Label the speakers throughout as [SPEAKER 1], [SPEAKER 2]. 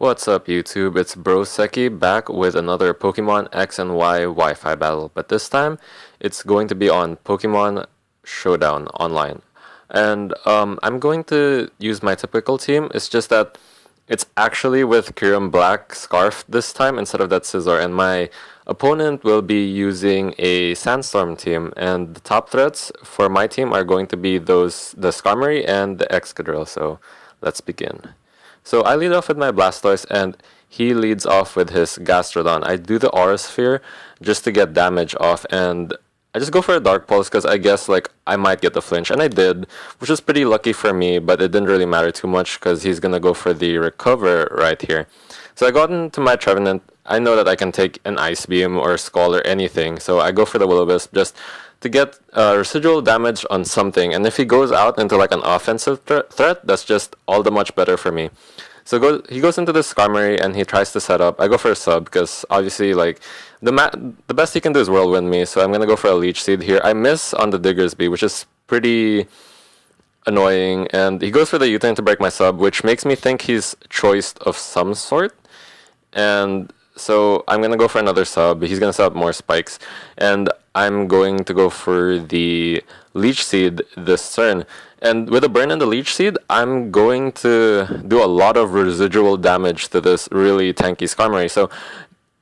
[SPEAKER 1] What's up YouTube, it's Broseki back with another Pokemon X and Y Wi-Fi battle, but this time it's going to be on Pokemon Showdown online. And I'm going to use my typical team, it's just that it's actually with Kyurem Black Scarf this time instead of that Scizor, and my opponent will be using a Sandstorm team, and the top threats for my team are going to be the Skarmory and the Excadrill, so let's begin. So I lead off with my Blastoise, and he leads off with his Gastrodon. I do the Aura Sphere just to get damage off, and I just go for a Dark Pulse because I guess like I might get the flinch, and I did, which is pretty lucky for me, but it didn't really matter too much because he's gonna go for the Recover right here. So I got into my Trevenant. I know that I can take an Ice Beam or Scald or anything, so I go for the Will-O-Wisp just to get residual damage on something, and if he goes out into like an offensive threat, that's just all the much better for me. So he goes into the Skarmory and he tries to set up. I go for a sub because obviously like the best he can do is Whirlwind me, so I'm gonna go for a Leech Seed here. I miss on the Diggersby, which is pretty annoying, and he goes for the U-turn to break my sub, which makes me think he's choiced of some sort. And so I'm gonna go for another sub. He's gonna set up more spikes, and I'm going to go for the Leech Seed this turn. And with a burn and the Leech Seed, I'm going to do a lot of residual damage to this really tanky Skarmory. So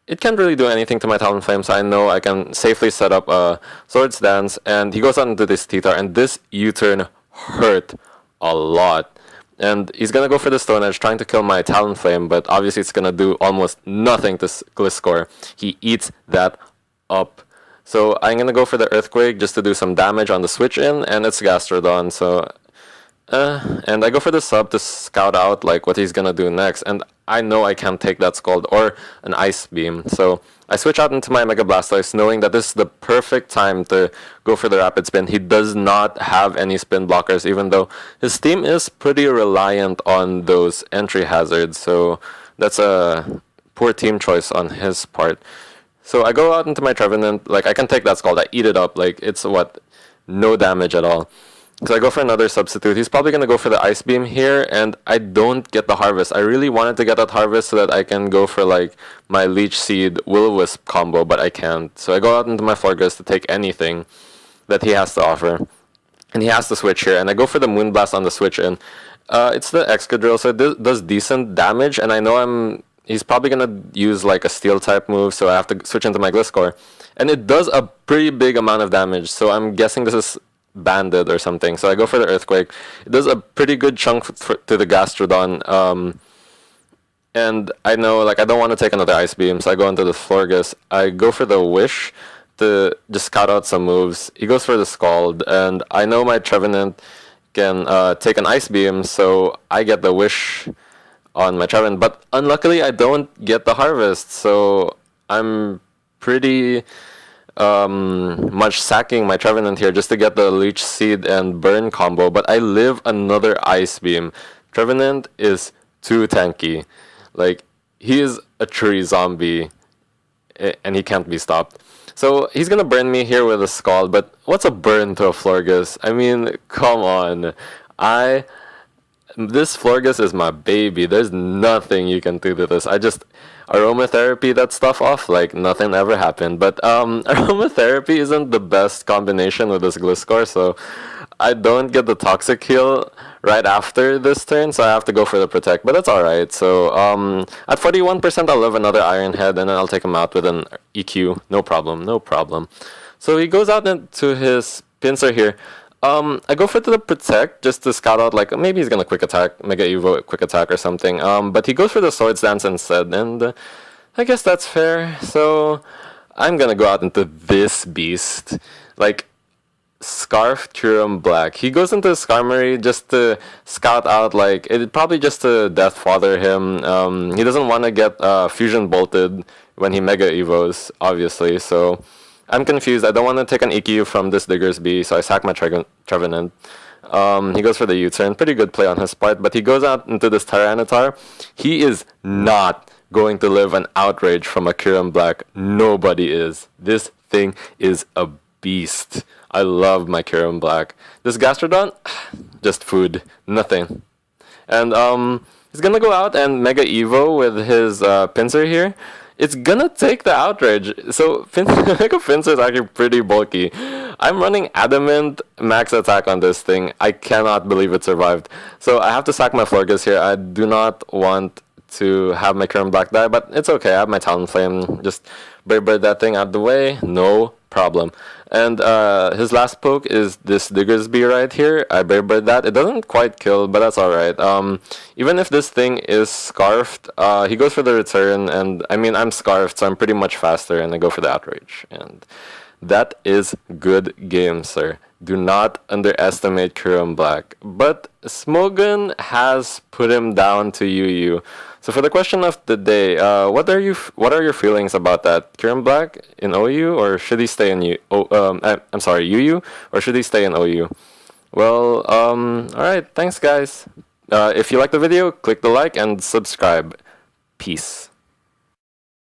[SPEAKER 1] it can't really do anything to my Talonflame, so I know I can safely set up a Swords Dance, and he goes out into this T-Tar, and this U-turn hurt a lot. And he's gonna go for the Stone Edge, trying to kill my Talonflame, but obviously it's gonna do almost nothing to Gliscor. He eats that up. So I'm gonna go for the Earthquake just to do some damage on the switch in, and it's Gastrodon, so and I go for the sub to scout out like what he's gonna do next, and I know I can't take that Scald or an Ice Beam, so I switch out into my Mega Blastoise knowing that this is the perfect time to go for the Rapid Spin. He does not have any spin blockers, even though his team is pretty reliant on those entry hazards, so that's a poor team choice on his part. So I go out into my Trevenant, like I can take that Scald, I eat it up, like it's no damage at all. So I go for another substitute. He's probably going to go for the Ice Beam here, and I don't get the Harvest. I really wanted to get that Harvest so that I can go for like my Leech Seed Will-O-Wisp combo, but I can't. So I go out into my Florges to take anything that he has to offer. And he has to switch here, and I go for the Moonblast on the switch in. It's the Excadrill, so it does decent damage, and I know he's probably going to use like a Steel type move, so I have to switch into my Gliscor. And it does a pretty big amount of damage, so I'm guessing this is banded or something, so I go for the Earthquake. It does a pretty good chunk to the Gastrodon, and I know like I don't want to take another Ice Beam, so I go into the Florges. I go for the Wish to just scout out some moves. He goes for the Scald, and I know my Trevenant can take an Ice Beam, so I get the Wish on my Trevenant, but unluckily I don't get the Harvest, so I'm pretty much sacking my Trevenant here just to get the Leech Seed and Burn combo, but I live another Ice Beam. Trevenant is too tanky. Like, he is a tree zombie, and he can't be stopped. So he's gonna burn me here with a Scald, but what's a burn to a Florges? I mean, come on. This Florges is my baby. There's nothing you can do to this. I just aromatherapy that stuff off like nothing ever happened. But aromatherapy isn't the best combination with this Gliscor, so I don't get the Toxic Heal right after this turn, so I have to go for the Protect, but that's alright. So at 41% I'll live another Iron Head, and then I'll take him out with an EQ. No problem, no problem. So he goes out into his Pinsir here. I go for the Protect just to scout out, like, maybe he's gonna Quick Attack, Mega Evo Quick Attack or something, but he goes for the Swords Dance instead, and I guess that's fair. So I'm gonna go out into this beast, like, Scarf Kyurem Black. He goes into Skarmory just to scout out, like, probably just to Death Father him. He doesn't want to get Fusion Bolted when he Mega Evos, obviously, so I'm confused. I don't want to take an EQ from this Diggersby, so I sack my Trevenant. He goes for the U-turn. Pretty good play on his part, but he goes out into this Tyranitar. He is not going to live an outrage from a Kyurem Black. Nobody is. This thing is a beast. I love my Kyurem Black. This Gastrodon, just food. Nothing. And He's gonna go out and Mega Evo with his pincer here. It's gonna take the outrage. So Mega Pincer is actually pretty bulky. I'm running Adamant max attack on this thing. I cannot believe it survived. So I have to sack my Florges here. I do not want to have my Kyurem Black die, but it's okay. I have my Talonflame. Just Brave Bird that thing out the way. No problem. And his last poke is this Diggersby right here. I Brave Bird that. It doesn't quite kill, but that's alright. Even if this thing is scarfed, he goes for the return, and I mean, I'm scarfed, so I'm pretty much faster, and I go for the outrage. And that is good game, sir. Do not underestimate Kyurem Black. But Smogon has put him down to UU. So for the question of the day, what are your feelings about that? Kyurem Black in OU, or should he stay in I'm sorry, UU, or should he stay in OU? Well, alright, thanks guys. If you like the video, click the like and subscribe. Peace.